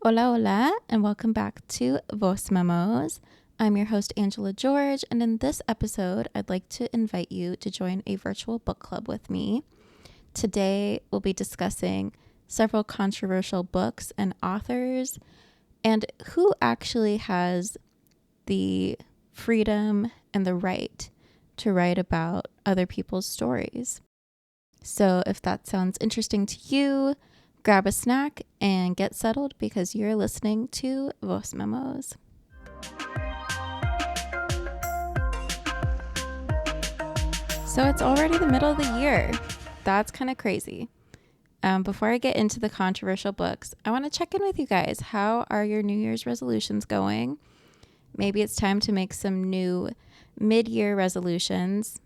Hola, hola, and welcome back to Voz Memos. I'm your host, Angela George, and in this episode, I'd like to invite you to join a virtual book club with me. Today, we'll be discussing several controversial books and authors, and who actually has the freedom and the right to write about other people's stories. So if that sounds interesting to you, grab a snack and get settled because you're listening to Voz Memos. So it's already the middle of the year. That's kind of crazy. Before I get into the controversial books, I want to check in with you guys. How are your New Year's resolutions going? Maybe it's time to make some new mid-year resolutions.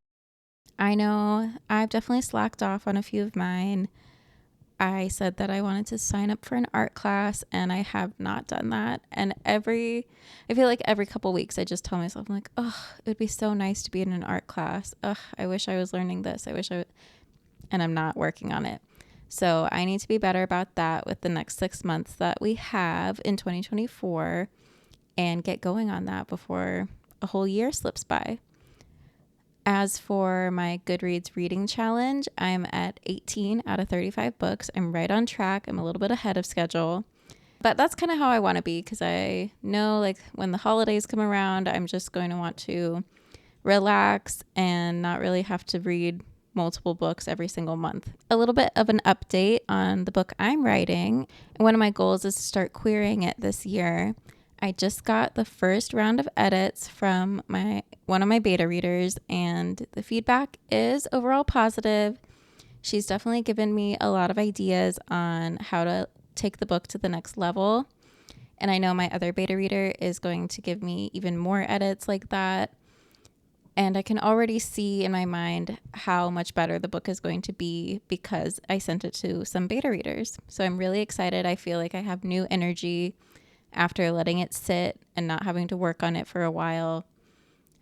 I know I've definitely slacked off on a few of mine. I said that I wanted to sign up for an art class and I have not done that. And I feel like every couple weeks I just tell myself, I'm like, oh, it would be so nice to be in an art class. I wish I was learning this. And I'm not working on it. So I need to be better about that with the next 6 months that we have in 2024 and get going on that before a whole year slips by. As for my Goodreads reading challenge, I'm at 18 out of 35 books. I'm right on track. I'm a little bit ahead of schedule. But that's kind of how I want to be because I know like when the holidays come around, I'm just going to want to relax and not really have to read multiple books every single month. A little bit of an update on the book I'm writing. One of my goals is to start querying it this year. I just got the first round of edits from one of my beta readers, and the feedback is overall positive. She's definitely given me a lot of ideas on how to take the book to the next level. And I know my other beta reader is going to give me even more edits like that. And I can already see in my mind how much better the book is going to be because I sent it to some beta readers. So I'm really excited. I feel like I have new energy. After letting it sit and not having to work on it for a while,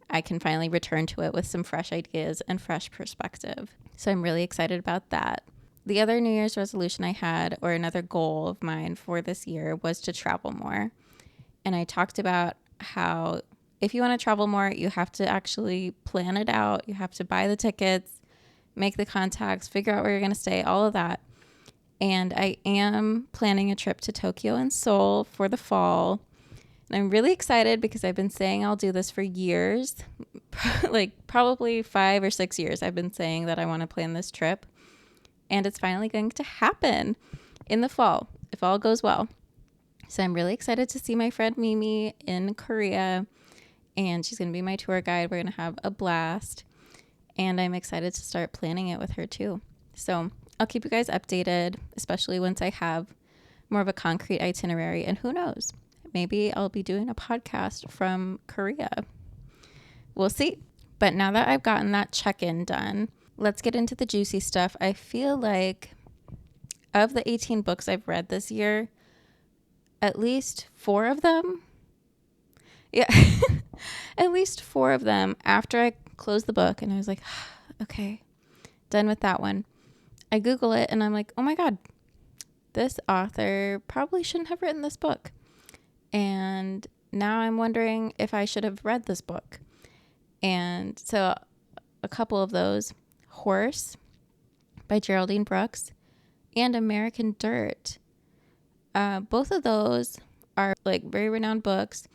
I can finally return to it with some fresh ideas and fresh perspective. So I'm really excited about that. The other New Year's resolution I had, or another goal of mine for this year, was to travel more. And I talked about how if you want to travel more, you have to actually plan it out. You have to buy the tickets, make the contacts, figure out where you're going to stay, all of that. And I am planning a trip to Tokyo and Seoul for the fall. And I'm really excited because I've been saying I'll do this for years, like probably 5 or 6 years. I've been saying that I want to plan this trip. And it's finally going to happen in the fall, if all goes well. So I'm really excited to see my friend Mimi in Korea. And she's going to be my tour guide. We're going to have a blast. And I'm excited to start planning it with her too. So I'll keep you guys updated, especially once I have more of a concrete itinerary. And who knows, maybe I'll be doing a podcast from Korea. We'll see. But now that I've gotten that check-in done, let's get into the juicy stuff. I feel like of the 18 books I've read this year, at least 4 of them, at least 4 of them, after I closed the book and I was like, okay, done with that one. I Google it and I'm like, oh my God, this author probably shouldn't have written this book. And now I'm wondering if I should have read this book. And so a couple of those, Horse by Geraldine Brooks and American Dirt. Both of those are like very renowned books,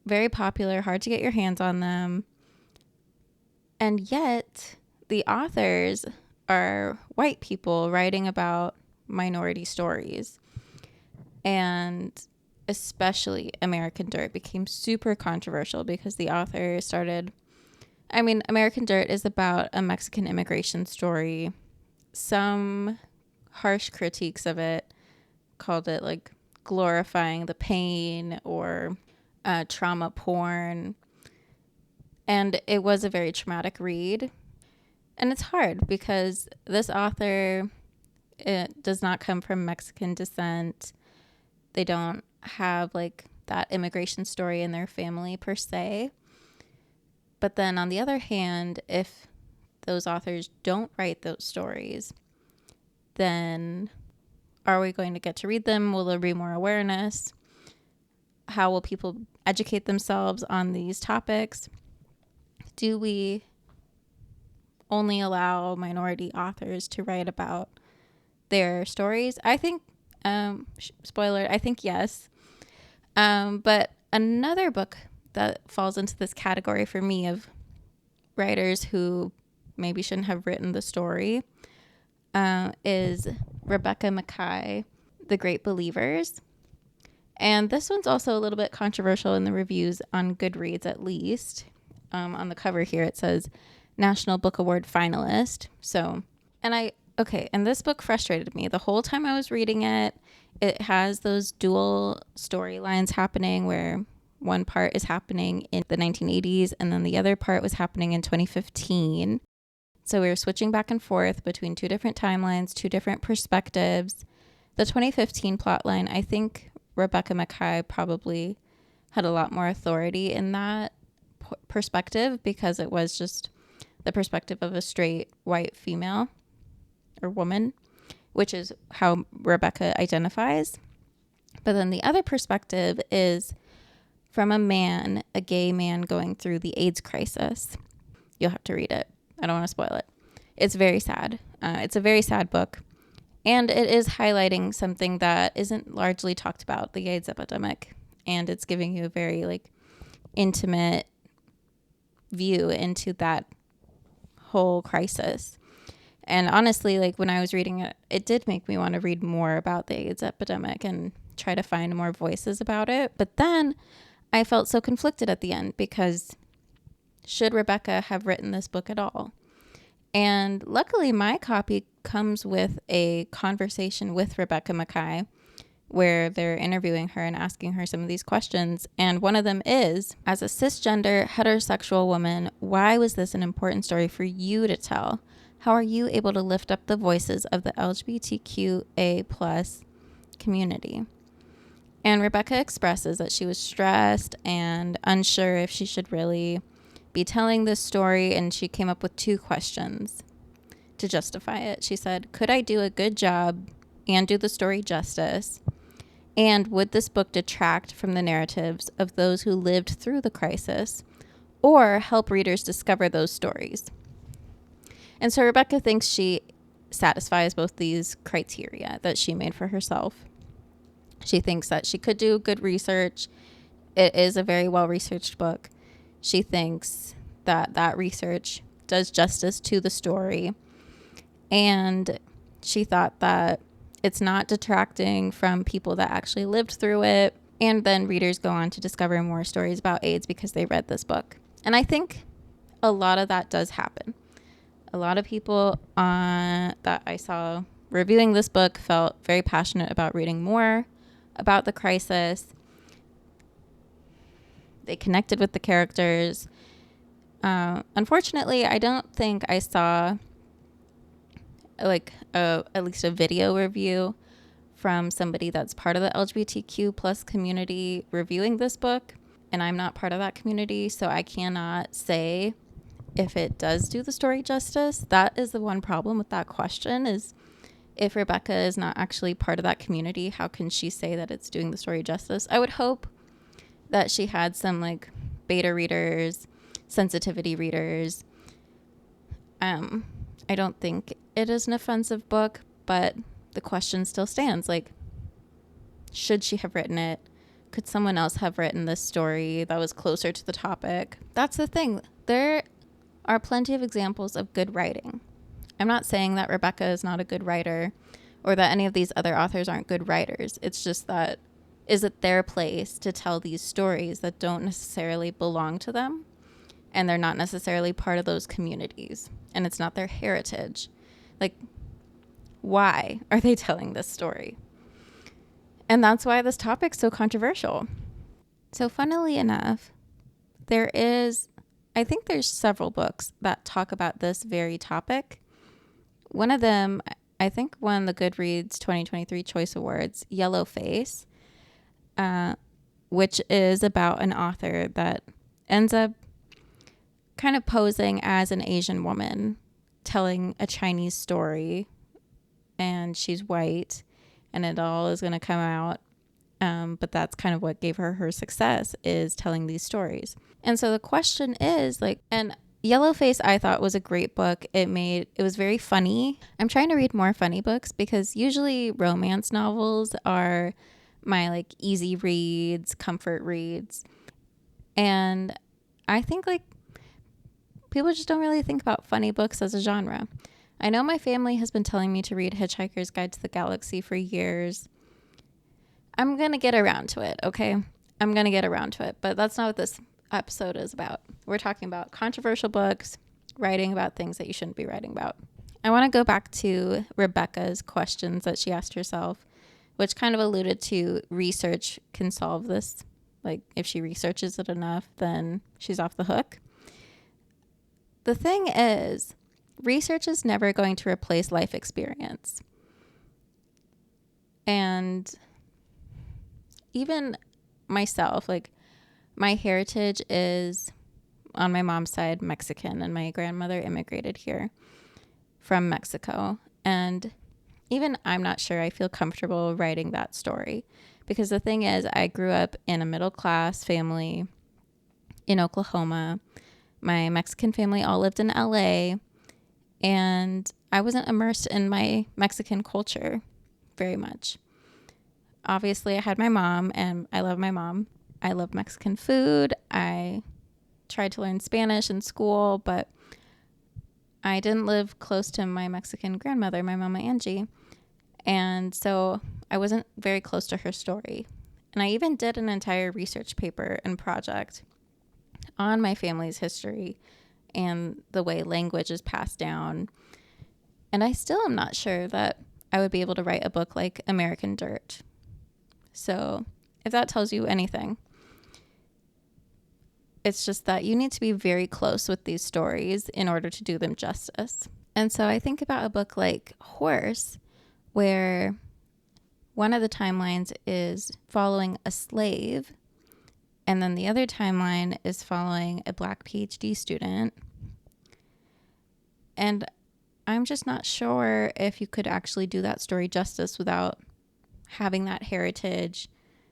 very popular, hard to get your hands on them. And yet the authors are white people writing about minority stories. And especially American Dirt became super controversial because the author American Dirt is about a Mexican immigration story. Some harsh critiques of it called it like glorifying the pain or trauma porn. And it was a very traumatic read. And it's hard because this author, it does not come from Mexican descent. They don't have like that immigration story in their family per se. But then on the other hand, if those authors don't write those stories, then Are we going to get to read them? Will there be more awareness? How will people educate themselves on these topics? Do we only allow minority authors to write about their stories? I think, spoiler, I think yes. But another book that falls into this category for me of writers who maybe shouldn't have written the story is Rebecca Makkai, The Great Believers. And this one's also a little bit controversial in the reviews on Goodreads, at least. On the cover here, it says National Book Award finalist. And this book frustrated me the whole time I was reading it. It has those dual storylines happening where one part is happening in the 1980s and then the other part was happening in 2015. So we were switching back and forth between two different timelines, two different perspectives. The 2015 plotline, I think Rebecca Makkai probably had a lot more authority in that perspective because it was just the perspective of a straight white female or woman, which is how Rebecca identifies. But then the other perspective is from a gay man going through the AIDS crisis. You'll have to read it. I don't want to spoil it. It's very sad. It's a very sad book. And it is highlighting something that isn't largely talked about, the AIDS epidemic. And it's giving you a very intimate view into that whole crisis. And honestly, when I was reading it, it did make me want to read more about the AIDS epidemic and try to find more voices about it. But then I felt so conflicted at the end because should Rebecca have written this book at all? And luckily, my copy comes with a conversation with Rebecca Makkai where they're interviewing her and asking her some of these questions. And one of them is, as a cisgender, heterosexual woman, why was this an important story for you to tell? How are you able to lift up the voices of the LGBTQA plus community? And Rebecca expresses that she was stressed and unsure if she should really be telling this story, and she came up with 2 questions to justify it. She said, could I do a good job and do the story justice? And would this book detract from the narratives of those who lived through the crisis or help readers discover those stories? And so Rebecca thinks she satisfies both these criteria that she made for herself. She thinks that she could do good research. It is a very well-researched book. She thinks that that research does justice to the story. And she thought that it's not detracting from people that actually lived through it. And then readers go on to discover more stories about AIDS because they read this book. And I think a lot of that does happen. A lot of people that I saw reviewing this book felt very passionate about reading more about the crisis. They connected with the characters. Unfortunately, I don't think I saw at least a video review from somebody that's part of the LGBTQ plus community reviewing this book. And I'm not part of that community, so I cannot say if it does do the story justice. That is the one problem with that question, is if Rebecca is not actually part of that community, how can she say that it's doing the story justice? I would hope that she had some beta readers, sensitivity readers. I don't think it is an offensive book, but the question still stands. Should she have written it? Could someone else have written this story that was closer to the topic? That's the thing. There are plenty of examples of good writing. I'm not saying that Rebecca is not a good writer or that any of these other authors aren't good writers. It's just that, is it their place to tell these stories that don't necessarily belong to them? And they're not necessarily part of those communities. And it's not their heritage. Why are they telling this story? And that's why this topic's so controversial. So funnily enough, I think there's several books that talk about this very topic. One of them, I think, won the Goodreads 2023 Choice Awards, Yellow Face, which is about an author that ends up kind of posing as an Asian woman telling a Chinese story, and she's white, and it all is going to come out. But that's kind of what gave her success, is telling these stories. And so the question is like, and Yellowface I thought was a great book. It was very funny. I'm trying to read more funny books because usually romance novels are my like easy reads, comfort reads. And I think like people just don't really think about funny books as a genre. I know my family has been telling me to read Hitchhiker's Guide to the Galaxy for years. I'm going to get around to it, okay? I'm going to get around to it, but that's not what this episode is about. We're talking about controversial books, writing about things that you shouldn't be writing about. I want to go back to Rebecca's questions that she asked herself, which kind of alluded to research can solve this. Like, if she researches it enough, then she's off the hook. The thing is, research is never going to replace life experience. And even myself, like my heritage is on my mom's side Mexican, and my grandmother immigrated here from Mexico. And even I'm not sure I feel comfortable writing that story, because the thing is, I grew up in a middle class family in Oklahoma. My Mexican family all lived in LA, and I wasn't immersed in my Mexican culture very much. Obviously, I had my mom, and I love my mom. I love Mexican food. I tried to learn Spanish in school, but I didn't live close to my Mexican grandmother, my Mama Angie. And so I wasn't very close to her story. And I even did an entire research paper and project on my family's history and the way language is passed down. And I still am not sure that I would be able to write a book like American Dirt. So if that tells you anything, it's just that you need to be very close with these stories in order to do them justice. And so I think about a book like Horse, where one of the timelines is following a slave, and then the other timeline is following a Black PhD student. And I'm just not sure if you could actually do that story justice without having that heritage,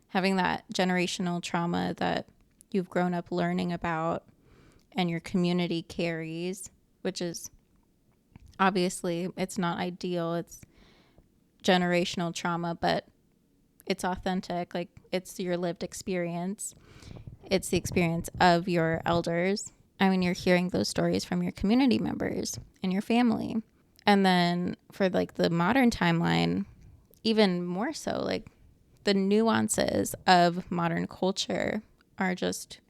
having that generational trauma that you've grown up learning about and your community carries, which is obviously, it's not ideal. It's generational trauma, but it's authentic. Like, it's your lived experience. It's the experience of your elders. I mean, you're hearing those stories from your community members and your family. And then for like the modern timeline, even more so, like the nuances of modern culture are just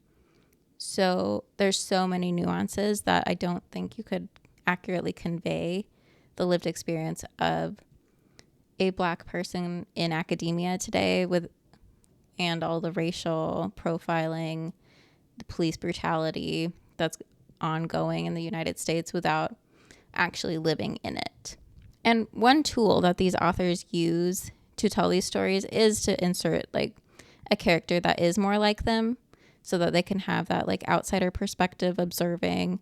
there's so many nuances that I don't think you could accurately convey the lived experience of a Black person in academia today, and all the racial profiling, the police brutality that's ongoing in the United States, without actually living in it. And one tool that these authors use to tell these stories is to insert like a character that is more like them, so that they can have that like outsider perspective observing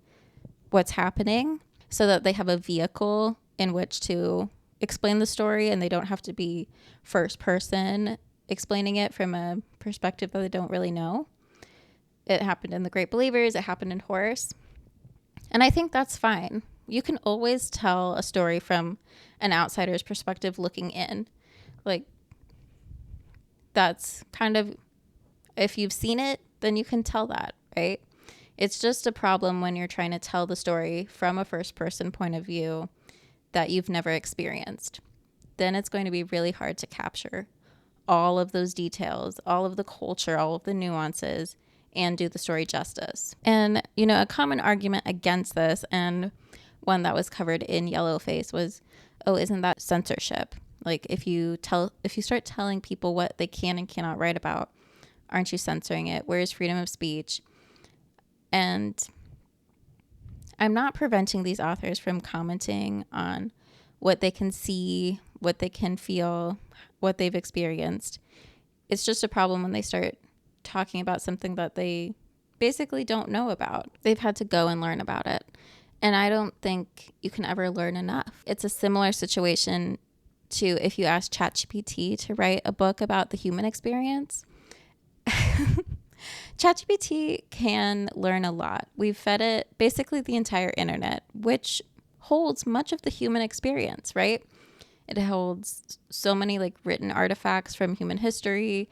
what's happening, so that they have a vehicle in which to explain the story, and they don't have to be first person explaining it from a perspective that they don't really know. It happened in The Great Believers. It happened in Horse. And I think that's fine. You can always tell a story from an outsider's perspective looking in. Like, that's kind of, if you've seen it, then you can tell that, right? It's just a problem when you're trying to tell the story from a first person point of view that you've never experienced. Then it's going to be really hard to capture all of those details, all of the culture, all of the nuances, and do the story justice. And, you know, a common argument against this, and one that was covered in Yellowface, was, oh, isn't that censorship? Like, if you start telling people what they can and cannot write about, aren't you censoring it? Where is freedom of speech? And I'm not preventing these authors from commenting on what they can see, what they can feel, what they've experienced. It's just a problem when they start talking about something that they basically don't know about. They've had to go and learn about it. And I don't think you can ever learn enough. It's a similar situation to if you ask ChatGPT to write a book about the human experience. ChatGPT can learn a lot. We've fed it basically the entire internet, which holds much of the human experience, right? It holds so many like written artifacts from human history,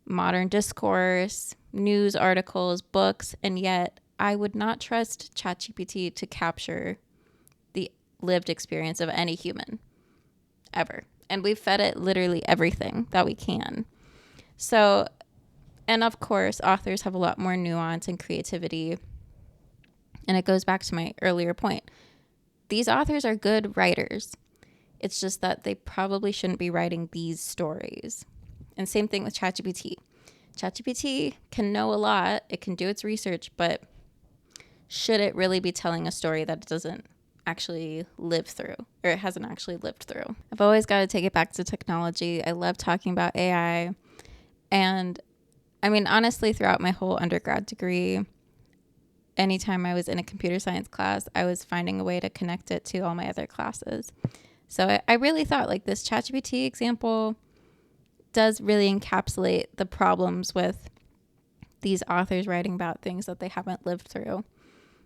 modern discourse, news articles, books, and yet I would not trust ChatGPT to capture the lived experience of any human ever. And we've fed it literally everything that we can. So, and of course, authors have a lot more nuance and creativity. And it goes back to my earlier point. These authors are good writers. It's just that they probably shouldn't be writing these stories. And same thing with ChatGPT. ChatGPT can know a lot. It can do its research, but should it really be telling a story that it doesn't actually live through, or it hasn't actually lived through? I've always got to take it back to technology. I love talking about AI. And I mean, honestly, throughout my whole undergrad degree, anytime I was in a computer science class, I was finding a way to connect it to all my other classes. So I really thought like this ChatGPT example does really encapsulate the problems with these authors writing about things that they haven't lived through.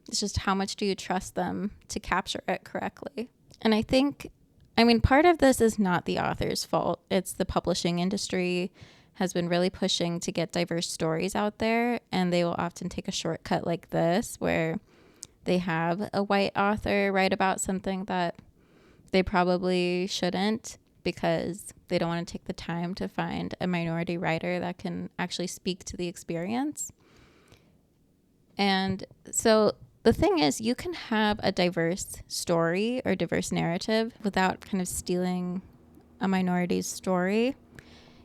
It's just how much do you trust them to capture it correctly? And I think, I mean, part of this is not the author's fault. It's the publishing industry has been really pushing to get diverse stories out there, and they will often take a shortcut like this where they have a white author write about something that they probably shouldn't because they don't want to take the time to find a minority writer that can actually speak to the experience. And so the thing is, you can have a diverse story or diverse narrative without kind of stealing a minority's story.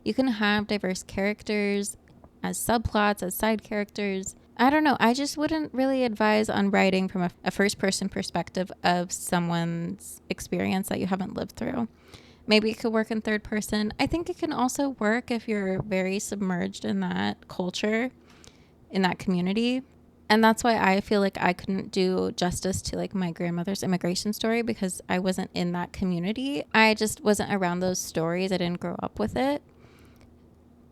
You can have diverse characters as subplots, as side characters. I don't know. I just wouldn't really advise on writing from a first-person perspective of someone's experience that you haven't lived through. Maybe it could work in third person. I think it can also work if you're very submerged in that culture, in that community. And that's why I feel like I couldn't do justice to like my grandmother's immigration story because I wasn't in that community. I just wasn't around those stories. I didn't grow up with it.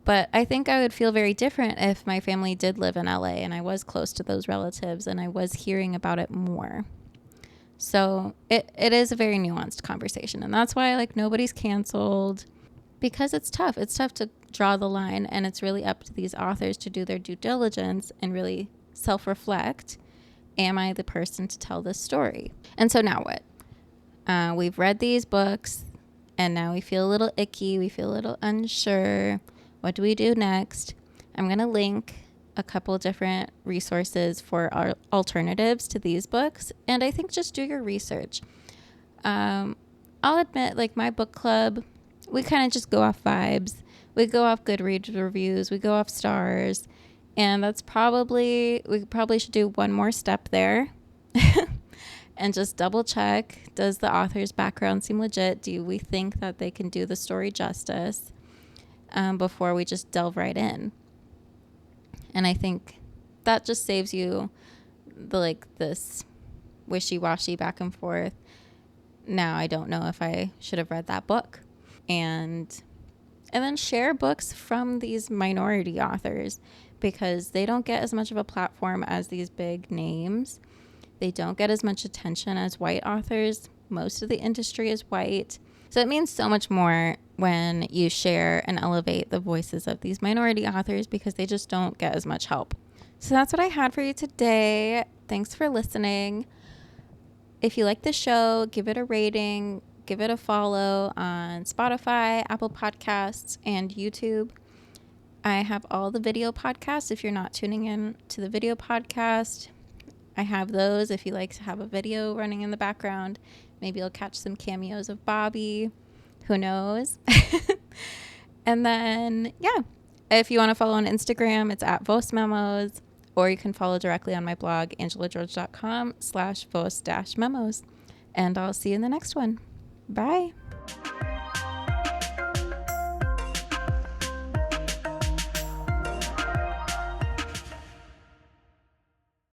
But I think I would feel very different if my family did live in LA and I was close to those relatives and I was hearing about it more. So it is a very nuanced conversation. And that's why like nobody's canceled, because it's tough. It's tough to draw the line, and it's really up to these authors to do their due diligence and really self-reflect. Am I the person to tell this story? And so now what? We've read these books and now we feel a little icky. We feel a little unsure. What do we do next? I'm going to link a couple different resources for our alternatives to these books. And I think just do your research. I'll admit, like my book club, we kind of just go off vibes. We go off Goodreads reviews. We go off stars. And we probably should do one more step there and just double check. Does the author's background seem legit? Do we think that they can do the story justice before we just delve right in? And I think that just saves you this wishy-washy back and forth. Now I don't know if I should have read that book. And then share books from these minority authors, because they don't get as much of a platform as these big names. They don't get as much attention as white authors. Most of the industry is white. So it means so much more when you share and elevate the voices of these minority authors, because they just don't get as much help. So that's what I had for you today. Thanks for listening. If you like the show, give it a rating, give it a follow on Spotify, Apple Podcasts, and YouTube. I have all the video podcasts. If you're not tuning in to the video podcast, I have those. If you like to have a video running in the background, maybe you'll catch some cameos of Bobby. Who knows? And then, yeah, if you want to follow on Instagram, it's at Voz Memos, or you can follow directly on my blog, angelageorge.com/Voz-Memos. And I'll see you in the next one. Bye.